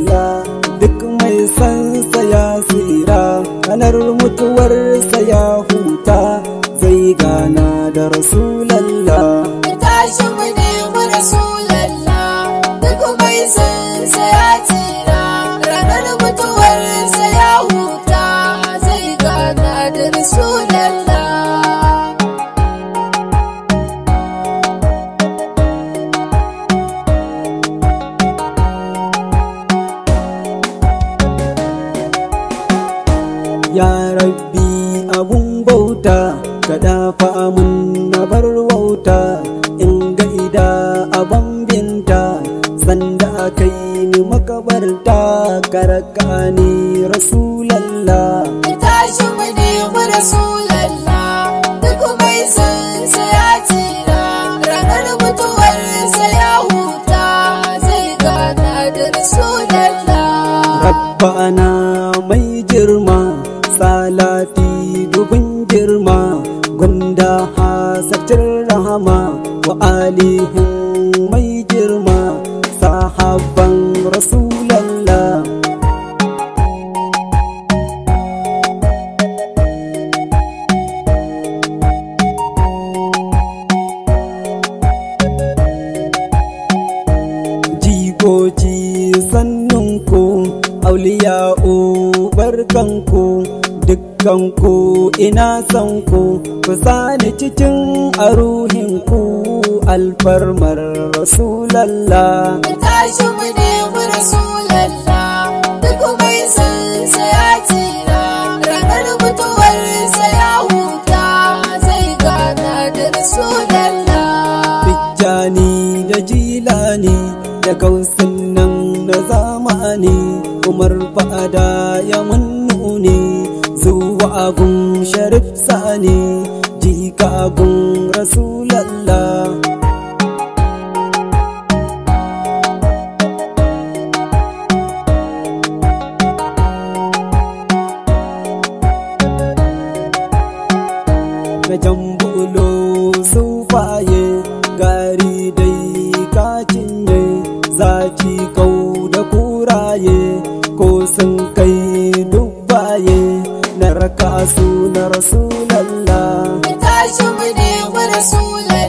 rasulallah. Duk mai sansa ya tsira, ranar mutuwarsa ya huta, zai gana da rasulallah. tashi mu nemi rasulallah, duk mai sansa ya tsira, ranar mutuwarsa ya huta, zai gana da rasulallah. Ya rabbi abun bauta, ka dafa mun na bar wauta, in gaida abin binta, sanda kai ni makabarta, ka raka ni rasulallah. tashi mu nemi rasulallah, duk mai sansa ya tsira, ranar mutuwarsa ya huta, zai gana da rasulallah. Rabbana mai girma, salati dubin girma, gunda hasacin rahama, wa alihin mai girma, sahabban rasulallah. Jigoji sannunku, auliya'u barkanku, dukkanku ina son ku, ku sani cikin aruhinku, alfarmar rasulallah. tashi mu nemi rasulallah, duk mai sansa ya tsira, ranar mutuwarsa ya huta, zai gana da rasulallah. Tijjani da Jilani da Gausin nan na zamani, Umar Fada ya mun nuni, zuwa gun Sharif Sani, jika gun rasulallah. Na jambulo sufaye, gari dai ka cinye, zaci kau da kuraye, ko sun kai dubbaye, na raka su na rasulallah. tashi mu nemi rasulallah.